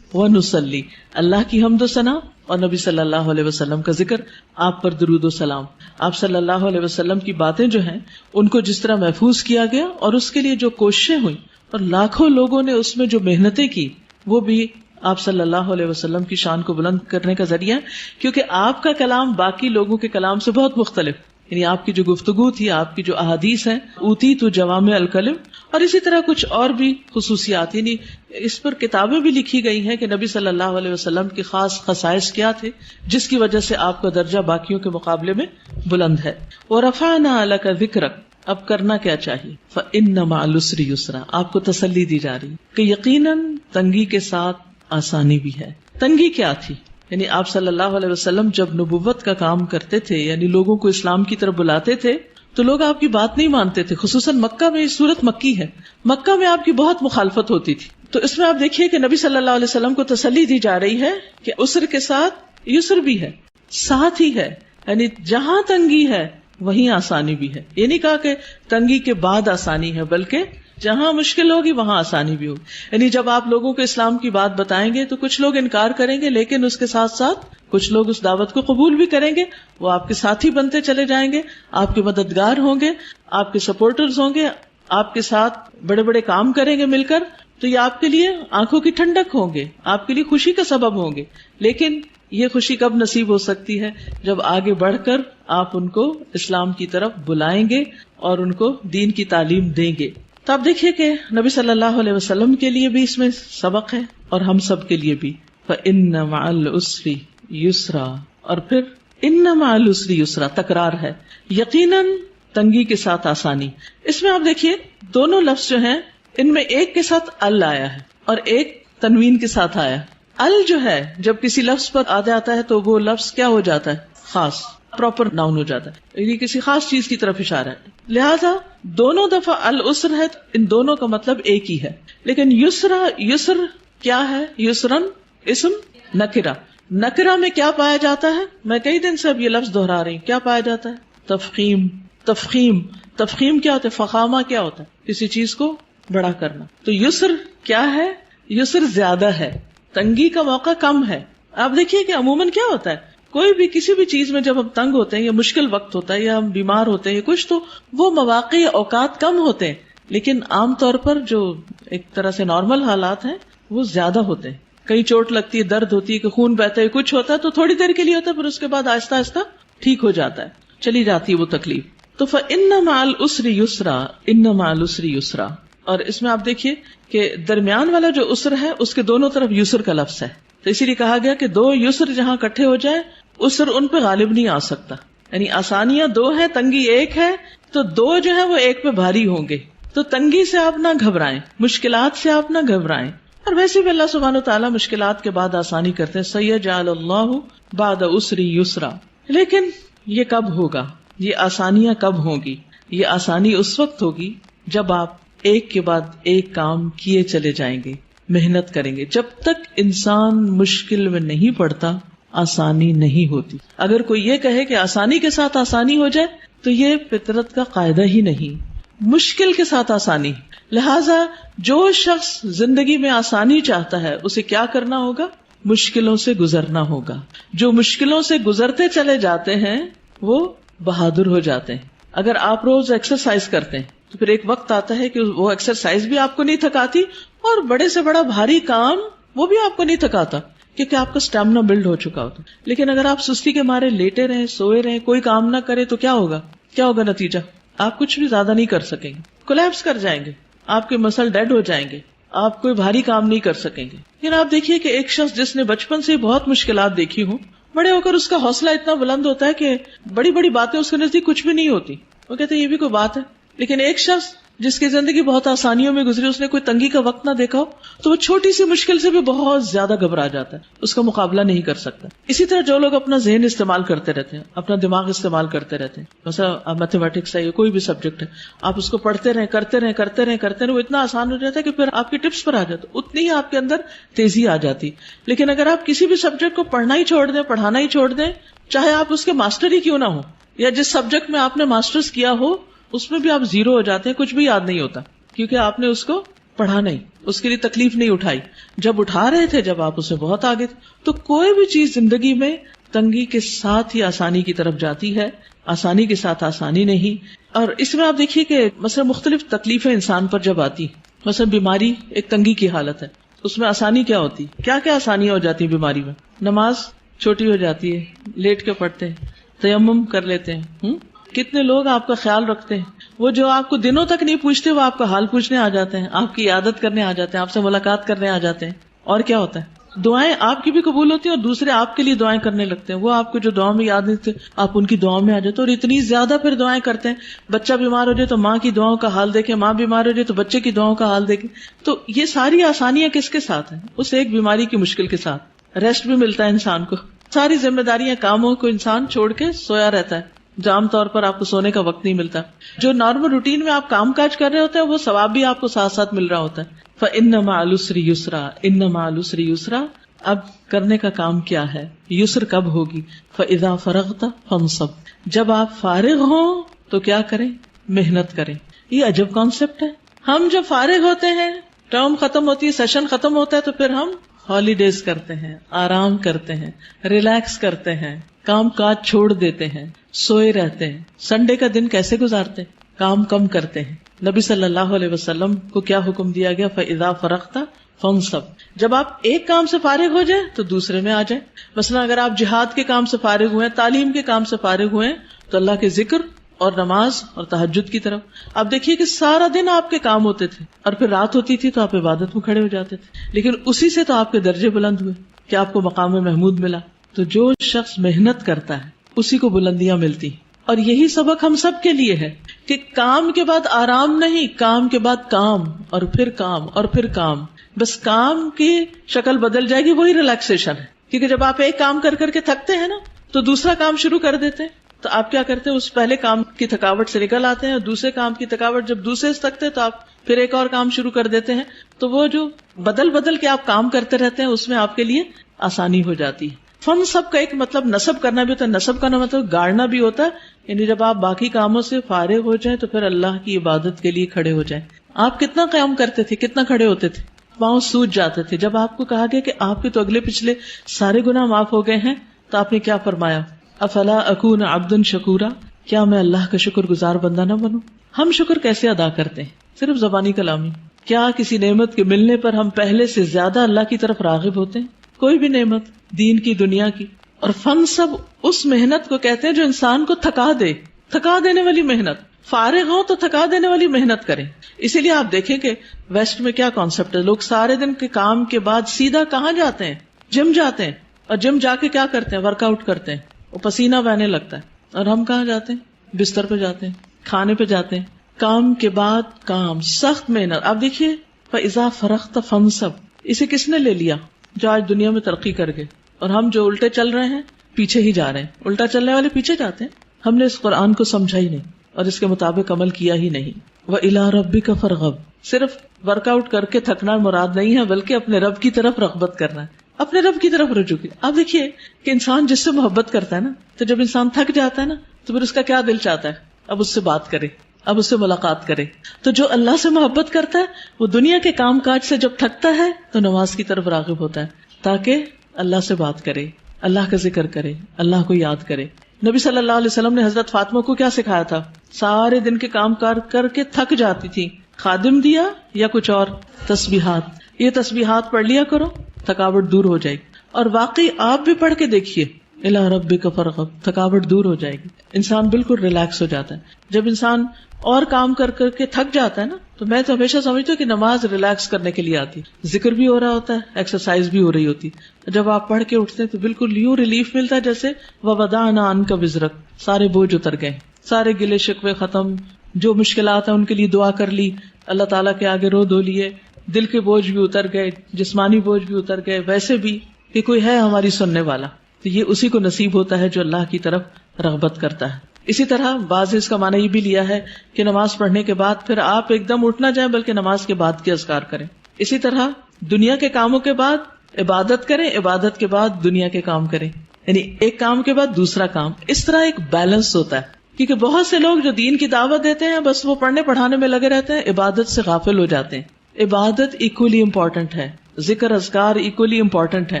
ونصلی، اللہ کی حمد و ثنا اور نبی صلی اللہ علیہ وسلم کا ذکر، آپ پر درود و سلام. آپ صلی اللہ علیہ وسلم کی باتیں جو ہیں ان کو جس طرح محفوظ کیا گیا اور اس کے لیے جو کوششیں ہوئی اور لاکھوں لوگوں نے اس میں جو محنتیں کی، وہ بھی آپ صلی اللہ علیہ وسلم کی شان کو بلند کرنے کا ذریعہ ہے. کیونکہ آپ کا کلام باقی لوگوں کے کلام سے بہت مختلف، یعنی آپ کی جو گفتگو تھی، آپ کی جو احادیث ہیں، اوتی تو جوامع الکلم، اور اسی طرح کچھ اور بھی خصوصیات، یعنی اس پر کتابیں بھی لکھی گئی ہیں کہ نبی صلی اللہ علیہ وسلم کے خاص خصائص کیا تھے جس کی وجہ سے آپ کا درجہ باقیوں کے مقابلے میں بلند ہے. وَرَفَعْنَا لَكَ ذِكْرَكَ، اب کرنا کیا چاہیے؟ فَإِنَّ مَعَ الْعُسْرِ يُسْرًا، آپ کو تسلی دی جا رہی کہ یقیناً تنگی کے ساتھ آسانی بھی ہے. تنگی کیا تھی؟ یعنی آپ صلی اللہ علیہ وسلم جب نبوت کا کام کرتے تھے، یعنی لوگوں کو اسلام کی طرف بلاتے تھے، تو لوگ آپ کی بات نہیں مانتے تھے. خصوصاً مکہ میں، یہ سورت مکی ہے، مکہ میں آپ کی بہت مخالفت ہوتی تھی. تو اس میں آپ دیکھیے کہ نبی صلی اللہ علیہ وسلم کو تسلی دی جا رہی ہے کہ عسر کے ساتھ یسر بھی ہے، ساتھ ہی ہے. یعنی جہاں تنگی ہے وہیں آسانی بھی ہے. یہ نہیں کہا کہ تنگی کے بعد آسانی ہے، بلکہ جہاں مشکل ہوگی وہاں آسانی بھی ہوگی. یعنی جب آپ لوگوں کو اسلام کی بات بتائیں گے تو کچھ لوگ انکار کریں گے، لیکن اس کے ساتھ ساتھ کچھ لوگ اس دعوت کو قبول بھی کریں گے. وہ آپ کے ساتھی بنتے چلے جائیں گے، آپ کے مددگار ہوں گے، آپ کے سپورٹرز ہوں گے، آپ کے ساتھ بڑے بڑے کام کریں گے مل کر. تو یہ آپ کے لیے آنکھوں کی ٹھنڈک ہوں گے، آپ کے لیے خوشی کا سبب ہوں گے. لیکن یہ خوشی کب نصیب ہو سکتی ہے؟ جب آگے بڑھ کر آپ ان کو اسلام کی طرف بلائیں گے اور ان کو دین کی تعلیم دیں گے. تو آپ دیکھیے کہ نبی صلی اللہ علیہ وسلم کے لیے بھی اس میں سبق ہے اور ہم سب کے لیے بھی. فَإِنَّ مَعَ الْعُسْرِ يُسْرًا، اور پھر إِنَّ مَعَ الْعُسْرِ يُسْرًا، تکرار ہے، یقیناً تنگی کے ساتھ آسانی. اس میں آپ دیکھیے دونوں لفظ جو ہیں ان میں ایک کے ساتھ ال آیا ہے اور ایک تنوین کے ساتھ آیا. ال جو ہے جب کسی لفظ پر آ جاتا ہے تو وہ لفظ کیا ہو جاتا ہے؟ خاص، پراپر ناؤن ہو جاتا ہے، یعنی کسی خاص چیز کی طرف اشارہ ہے. لہذا دونوں دفعہ العسر ہے، ان دونوں کا مطلب ایک ہی ہے. لیکن یسرا، یسر کیا ہے؟ یسرن اسم نکرہ. نکرہ میں کیا پایا جاتا ہے؟ میں کئی دن سے اب یہ لفظ دہرا رہی ہوں. کیا پایا جاتا ہے؟ تفخیم. تفخیم، تفخیم کیا ہوتا ہے؟ فخامہ کیا ہوتا ہے؟ کسی چیز کو بڑا کرنا. تو یسر کیا ہے؟ یسر زیادہ ہے، تنگی کا موقع کم ہے. آپ دیکھیے کہ عموماً کیا ہوتا ہے، کوئی بھی کسی بھی چیز میں جب ہم تنگ ہوتے ہیں یا مشکل وقت ہوتا ہے یا ہم بیمار ہوتے ہیں یا کچھ، تو وہ مواقع یا اوقات کم ہوتے ہیں، لیکن عام طور پر جو ایک طرح سے نارمل حالات ہیں وہ زیادہ ہوتے ہیں. کہیں چوٹ لگتی ہے، درد ہوتی ہے، کہ خون بہتا ہے، کچھ ہوتا ہے تو تھوڑی دیر کے لیے ہوتا ہے، پھر اس کے بعد آہستہ آہستہ ٹھیک ہو جاتا ہے، چلی جاتی ہے وہ تکلیف. تو فَإِنَّ مَعَ الْعُسْرِ يُسْرًا، إِنَّ مَعَ الْعُسْرِ يُسْرًا. اور اس میں آپ دیکھیے کہ درمیان والا جو عسر ہے اس کے دونوں طرف یسر کا لفظ ہے. تو اسی لیے کہا گیا کہ دو یسر جہاں اکٹھے ہو جائے اسر ان پہ غالب نہیں آ سکتا. یعنی آسانیاں دو ہیں، تنگی ایک ہے، تو دو جو ہے وہ ایک پہ بھاری ہوں گے. تو تنگی سے آپ نہ گھبرائیں، مشکلات سے آپ نہ گھبرائیں. اور ویسے بھی اللہ سبحانہ وتعالیٰ مشکلات کے بعد آسانی کرتے ہیں. سیجعل اللہ بعد عسر یسرا. لیکن یہ کب ہوگا؟ یہ آسانیاں کب ہوں گی؟ یہ آسانی اس وقت ہوگی جب آپ ایک کے بعد ایک کام کیے چلے جائیں گے، محنت کریں گے. جب تک انسان مشکل میں نہیں پڑتا آسانی نہیں ہوتی. اگر کوئی یہ کہے کہ آسانی کے ساتھ آسانی ہو جائے تو یہ فطرت کا قاعدہ ہی نہیں. مشکل کے ساتھ آسانی. لہذا جو شخص زندگی میں آسانی چاہتا ہے اسے کیا کرنا ہوگا؟ مشکلوں سے گزرنا ہوگا. جو مشکلوں سے گزرتے چلے جاتے ہیں وہ بہادر ہو جاتے ہیں. اگر آپ روز ایکسرسائز کرتے ہیں تو پھر ایک وقت آتا ہے کہ وہ ایکسرسائز بھی آپ کو نہیں تھکاتی اور بڑے سے بڑا بھاری کام وہ بھی آپ کو نہیں تھکاتا کیونکہ آپ کا اسٹیمنا بلڈ ہو چکا ہوتا. لیکن اگر آپ سستی کے مارے لیٹے رہیں، سوئے رہیں، کوئی کام نہ کرے تو کیا ہوگا؟ کیا ہوگا نتیجہ؟ آپ کچھ بھی زیادہ نہیں کر سکیں گے، کولیپس کر جائیں گے، آپ کے مسل ڈیڈ ہو جائیں گے، آپ کوئی بھاری کام نہیں کر سکیں گے. لیکن آپ دیکھیے کہ ایک شخص جس نے بچپن سے بہت مشکلات دیکھی ہوں، بڑے ہو کر اس کا حوصلہ اتنا بلند ہوتا ہے کہ بڑی بڑی باتیں اس کے نزدیک کچھ بھی نہیں ہوتی. وہ کہتے ہیں یہ بھی کوئی بات ہے. لیکن ایک شخص جس کی زندگی بہت آسانیوں میں گزری، اس نے کوئی تنگی کا وقت نہ دیکھا ہو تو وہ چھوٹی سی مشکل سے بھی بہت زیادہ گھبرا جاتا ہے، اس کا مقابلہ نہیں کر سکتا. اسی طرح جو لوگ اپنا ذہن استعمال کرتے رہتے ہیں، اپنا دماغ استعمال کرتے رہتے ہیں، مثلا میتھمیٹکس ہے یا کوئی بھی سبجیکٹ ہے، آپ اس کو پڑھتے رہیں کرتے رہیں وہ اتنا آسان ہو جاتا ہے کہ پھر آپ کی ٹپس پر آ جاتا، اتنی ہی آپ کے اندر تیزی آ جاتی. لیکن اگر آپ کسی بھی سبجیکٹ کو پڑھنا ہی چھوڑ دیں، پڑھانا ہی چھوڑ دیں، چاہے آپ اس کے ماسٹر ہی کیوں نہ ہو، یا جس سبجیکٹ میں آپ نے ماسٹرز کیا ہو اس میں بھی آپ زیرو ہو جاتے ہیں، کچھ بھی یاد نہیں ہوتا کیونکہ آپ نے اس کو پڑھا نہیں، اس کے لیے تکلیف نہیں اٹھائی. جب اٹھا رہے تھے، جب آپ اسے بہت آگے تھے. تو کوئی بھی چیز زندگی میں تنگی کے ساتھ ہی آسانی کی طرف جاتی ہے، آسانی کے ساتھ آسانی نہیں. اور اس میں آپ دیکھیے کہ مثلا مختلف تکلیفیں انسان پر جب آتی، مثلا بیماری ایک تنگی کی حالت ہے، اس میں آسانی کیا ہوتی؟ کیا کیا آسانیاں ہو جاتی ہیں بیماری میں؟ نماز چھوٹی ہو جاتی ہے، لیٹ کے پڑھتے ہیں، تیمم کر لیتے ہیں. کتنے لوگ آپ کا خیال رکھتے ہیں، وہ جو آپ کو دنوں تک نہیں پوچھتے وہ آپ کا حال پوچھنے آ جاتے ہیں، آپ کی عادت کرنے آ جاتے ہیں، آپ سے ملاقات کرنے آ جاتے ہیں. اور کیا ہوتا ہے؟ دعائیں آپ کی بھی قبول ہوتی ہیں اور دوسرے آپ کے لیے دعائیں کرنے لگتے ہیں. وہ آپ کو جو دعا میں یاد نہیں تھے آپ ان کی دعاؤں میں آ جاتے اور اتنی زیادہ پھر دعائیں کرتے ہیں. بچہ بیمار ہو جائے تو ماں کی دعاؤں کا حال دیکھیں، ماں بیمار ہو جائے تو بچے کی دعاؤں کا حال دیکھیں. تو یہ ساری آسانیاں کس کے ساتھ ہیں؟ اس ایک بیماری کی مشکل کے ساتھ. ریسٹ بھی ملتا ہے انسان کو، ساری ذمہ داریاں کاموں کو انسان چھوڑ کے سویا رہتا ہے. جو عام طور پر آپ کو سونے کا وقت نہیں ملتا. جو نارمل روٹین میں آپ کام کاج کر رہے ہوتے ہیں وہ ثواب بھی آپ کو ساتھ ساتھ مل رہا ہوتا ہے. فَإِنَّ مَعَ الْعُسْرِ يُسْرًا، إِنَّ مَعَ الْعُسْرِ يُسْرًا. اب کرنے کا کام کیا ہے؟ یسر کب ہوگی؟ فَإِذَا فَرَغْتَ فَانْصَبْ. جب آپ فارغ ہوں تو کیا کریں؟ محنت کریں. یہ عجب کانسیپٹ ہے. ہم جب فارغ ہوتے ہیں، ٹرم ختم ہوتی ہے، سیشن ختم ہوتا ہے، تو پھر ہم ہالیڈیز کرتے ہیں، آرام کرتے ہیں، ریلیکس کرتے ہیں، کام کاج چھوڑ دیتے ہیں، سوئے رہتے ہیں. سنڈے کا دن کیسے گزارتے ہیں؟ کام کم کرتے ہیں. نبی صلی اللہ علیہ وسلم کو کیا حکم دیا گیا؟ فَإِذَا فَرَغْتَ فَانْصَبْ. جب آپ ایک کام سے فارغ ہو جائیں تو دوسرے میں آ جائیں. مثلا اگر آپ جہاد کے کام سے فارغ ہوئے، تعلیم کے کام سے فارغ ہوئے تو اللہ کے ذکر اور نماز اور تہجد کی طرف. آپ دیکھیے کہ سارا دن آپ کے کام ہوتے تھے اور پھر رات ہوتی تھی تو آپ عبادت میں کھڑے ہو جاتے تھے، لیکن اسی سے تو آپ کے درجے بلند ہوئے کہ آپ کو مقام محمود ملا. تو جو شخص محنت کرتا ہے اسی کو بلندیاں ملتی. اور یہی سبق ہم سب کے لیے ہے کہ کام کے بعد آرام نہیں، کام کے بعد کام اور پھر کام اور پھر کام. بس کام کی شکل بدل جائے گی، وہی ریلیکسیشن ہے. کیونکہ جب آپ ایک کام کر کر کے تھکتے ہیں نا تو دوسرا کام شروع کر دیتے ہیں، تو آپ کیا کرتے ہیں؟ اس پہلے کام کی تھکاوٹ سے نکل آتے ہیں اور دوسرے کام کی تھکاوٹ جب دوسرے سے تھکتے تو آپ پھر ایک اور کام شروع کر دیتے ہیں. تو وہ جو بدل بدل کے آپ کام کرتے رہتے ہیں اس میں آپ کے لیے آسانی ہو جاتی ہے. فن سب کا ایک مطلب نصب کرنا بھی ہوتا ہے. نصب کا مطلب گاڑنا بھی ہوتا ہے، یعنی جب آپ باقی کاموں سے فارغ ہو جائیں تو پھر اللہ کی عبادت کے لیے کھڑے ہو جائیں. آپ کتنا قیام کرتے تھے، کتنا کھڑے ہوتے تھے، پاؤں سوج جاتے تھے. جب آپ کو کہا گیا کہ آپ کے تو اگلے پچھلے سارے گناہ معاف ہو گئے ہیں تو آپ نے کیا فرمایا؟ افلا اکون عبدا شکورا، کیا میں اللہ کا شکر گزار بندہ نہ بنوں؟ ہم شکر کیسے ادا کرتے ہیں؟ صرف زبانی کلامی. کیا کسی نعمت کے ملنے پر ہم پہلے سے زیادہ اللہ کی طرف راغب ہوتے ہیں؟ کوئی بھی نعمت، دین کی، دنیا کی. اور فن سب اس محنت کو کہتے ہیں جو انسان کو تھکا دے، تھکا دینے والی محنت. فارغ ہوں تو تھکا دینے والی محنت کریں. اسی لیے آپ دیکھیں کہ ویسٹ میں کیا کانسیپٹ ہے، لوگ سارے دن کے کام کے بعد سیدھا کہاں جاتے ہیں؟ جم جاتے ہیں اور جم جا کے کیا کرتے ہیں؟ ورک آؤٹ کرتے ہیں، وہ پسینہ بہنے لگتا ہے، اور ہم کہاں جاتے ہیں؟ بستر پہ جاتے ہیں، کھانے پہ جاتے ہیں، کام کے بعد کام، سخت محنت. آپ دیکھیے فَإِذَا فَرَغْتَ فَانْصَبْ، اسے کس نے لے لیا؟ جو آج دنیا میں ترقی کر گئے، اور ہم جو الٹے چل رہے ہیں پیچھے ہی جا رہے ہیں. الٹا چلنے والے پیچھے جاتے ہیں. ہم نے اس قرآن کو سمجھا ہی نہیں اور اس کے مطابق عمل کیا ہی نہیں. وَإِلَىٰ رَبِّكَ فَارْغَب، صرف ورک آؤٹ کر کے تھکنا مراد نہیں ہے، بلکہ اپنے رب کی طرف رغبت کرنا ہے، اپنے رب کی طرف رجوع کی. آپ دیکھیے کہ انسان جس سے محبت کرتا ہے نا، تو جب انسان تھک جاتا ہے نا، تو پھر اس کا کیا دل چاہتا ہے؟ اب اس سے بات کرے، اب اس سے ملاقات کرے. تو جو اللہ سے محبت کرتا ہے وہ دنیا کے کام کاج سے جب تھکتا ہے تو نماز کی طرف راغب ہوتا ہے، تاکہ اللہ سے بات کرے، اللہ کا ذکر کرے، اللہ کو یاد کرے. نبی صلی اللہ علیہ وسلم نے حضرت فاطمہ کو کیا سکھایا تھا؟ سارے دن کے کام کار کر کے تھک جاتی تھی، خادم دیا یا کچھ اور؟ تسبیحات. یہ تسبیحات پڑھ لیا کرو، تھکاوٹ دور ہو جائے گی. اور واقعی آپ بھی پڑھ کے دیکھیے، اِلیٰ ربک فارغب، تھکاوٹ دور ہو جائے گی، انسان بالکل ریلیکس ہو جاتا ہے. جب انسان اور کام کر کر کے تھک جاتا ہے نا، تو میں تو ہمیشہ سمجھتی ہوں کہ نماز ریلیکس کرنے کے لیے آتی، ذکر بھی ہو رہا ہوتا ہے، ایکسرسائز بھی ہو رہی ہوتی. جب آپ پڑھ کے اٹھتے ہیں تو بالکل یوں ریلیف ملتا ہے جیسے وَوَضَعْنَا عَنْكَ وِزْرَكَ، سارے بوجھ اتر گئے، سارے گلے شکوے ختم، جو مشکلات ہیں ان کے لیے دعا کر لی، اللہ تعالیٰ کے آگے رو دھو لیے، دل کے بوجھ بھی اتر گئے، جسمانی بوجھ بھی اتر گئے. ویسے بھی کہ کوئی ہے ہماری سننے والا، تو یہ اسی کو نصیب ہوتا ہے جو اللہ کی طرف رغبت کرتا ہے. اسی طرح بعض اس کا معنی یہ بھی لیا ہے کہ نماز پڑھنے کے بعد پھر آپ ایک دم اٹھ نہ جائیں، بلکہ نماز کے بعد کے اذکار کریں. اسی طرح دنیا کے کاموں کے بعد عبادت کریں، عبادت کے بعد دنیا کے کام کریں، یعنی ایک کام کے بعد دوسرا کام. اس طرح ایک بیلنس ہوتا ہے، کیونکہ بہت سے لوگ جو دین کی دعوت دیتے ہیں بس وہ پڑھنے پڑھانے میں لگے رہتے ہیں، عبادت سے غافل ہو جاتے ہیں. عبادت ایکولی امپورٹنٹ ہے، ذکر اذکار ایکولی امپورٹنٹ ہے.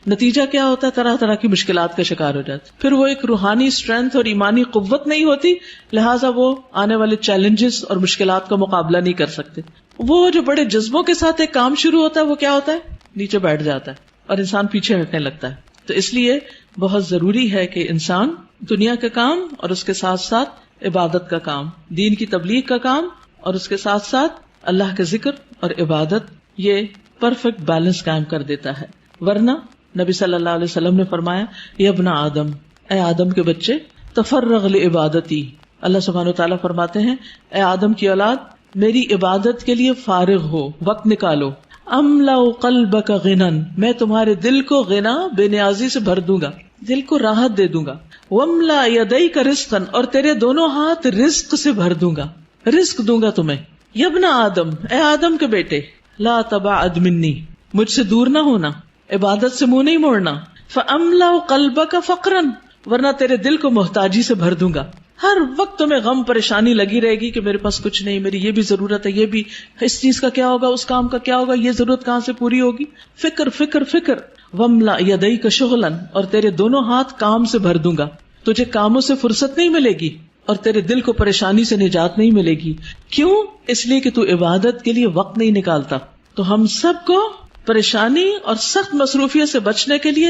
نتیجہ کیا ہوتا ہے؟ طرح طرح کی مشکلات کا شکار ہو جاتے، پھر وہ ایک روحانی اسٹرینتھ اور ایمانی قوت نہیں ہوتی، لہٰذا وہ آنے والے چیلنجز اور مشکلات کا مقابلہ نہیں کر سکتے. وہ جو بڑے جذبوں کے ساتھ ایک کام شروع ہوتا ہے وہ کیا ہوتا ہے؟ نیچے بیٹھ جاتا ہے اور انسان پیچھے ہٹنے لگتا ہے. تو اس لیے بہت ضروری ہے کہ انسان دنیا کا کام اور اس کے ساتھ ساتھ عبادت کا کام، دین کی تبلیغ کا کام اور اس کے ساتھ ساتھ اللہ کا ذکر اور عبادت، یہ پرفیکٹ بیلنس قائم کر دیتا ہے. ورنہ نبی صلی اللہ علیہ وسلم نے فرمایا، یا ابن آدم، اے آدم کے بچے، تفرغ لعبادتی، اللہ سبحانہ وتعالیٰ فرماتے ہیں اے آدم کی اولاد میری عبادت کے لیے فارغ ہو، وقت نکالو. املا قلبک غنا، میں تمہارے دل کو غنا، بے نیازی سے بھر دوں گا، دل کو راحت دے دوں گا. واملا یدیک رزقا، اور تیرے دونوں ہاتھ رزق سے بھر دوں گا، رزق دوں گا تمہیں. یا ابن آدم، اے آدم کے بیٹے، لا تبعد منی، مجھ سے دور نہ ہونا، عبادت سے منہ نہیں موڑنا. فاملا قلبک فقرا، ورنہ تیرے دل کو محتاجی سے بھر دوں گا. ہر وقت تمہیں غم پریشانی لگی رہے گی کہ میرے پاس کچھ نہیں، میری یہ بھی ضرورت ہے، یہ بھی، اس چیز کا کیا ہوگا، اس کام کا کیا ہوگا، یہ ضرورت کہاں سے پوری ہوگی، فکر فکر فکر. واملا یدیک شغلا، اور تیرے دونوں ہاتھ کام سے بھر دوں گا، تجھے کاموں سے فرصت نہیں ملے گی اور تیرے دل کو پریشانی سے نجات نہیں ملے گی. کیوں؟ اس لیے کہ تو عبادت کے لیے وقت نہیں نکالتا. تو ہم سب کو پریشانی اور سخت مصروفیت سے بچنے کے لیے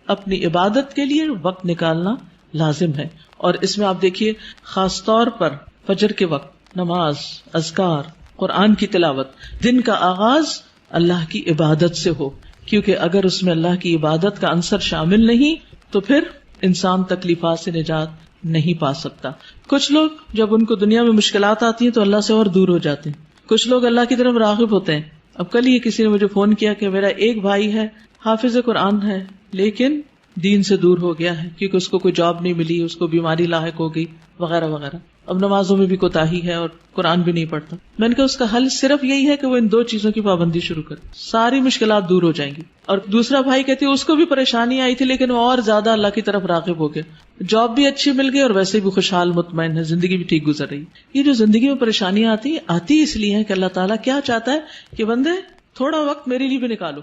اپنی عبادت کے لیے وقت نکالنا لازم ہے. اور اس میں آپ دیکھیے خاص طور پر فجر کے وقت نماز، اذکار، قرآن کی تلاوت، دن کا آغاز اللہ کی عبادت سے ہو، کیونکہ اگر اس میں اللہ کی عبادت کا عنصر شامل نہیں تو پھر انسان تکلیفات سے نجات نہیں پا سکتا. کچھ لوگ جب ان کو دنیا میں مشکلات آتی ہیں تو اللہ سے اور دور ہو جاتے ہیں، کچھ لوگ اللہ کی طرف راغب ہوتے ہیں. اب کل ہی کسی نے مجھے فون کیا کہ میرا ایک بھائی ہے، حافظ قرآن ہے، لیکن دین سے دور ہو گیا ہے کیونکہ اس کو کوئی جاب نہیں ملی، اس کو بیماری لاحق ہو گئی وغیرہ وغیرہ. اب نمازوں میں بھی کوتاہی ہے اور قرآن بھی نہیں پڑھتا. میں نے کہا اس کا حل صرف یہی ہے کہ وہ ان دو چیزوں کی پابندی شروع کرے، ساری مشکلات دور ہو جائیں گی. اور دوسرا بھائی کہتی ہے اس کو بھی پریشانی آئی تھی لیکن وہ اور زیادہ اللہ کی طرف راغب ہو گیا، جاب بھی اچھی مل گئی اور ویسے بھی خوشحال مطمئن ہے، زندگی بھی ٹھیک گزر رہی. یہ جو زندگی میں پریشانیاں آتی اس لیے ہے کہ اللہ تعالیٰ کیا چاہتا ہے کہ بندے تھوڑا وقت میرے لیے بھی نکالو.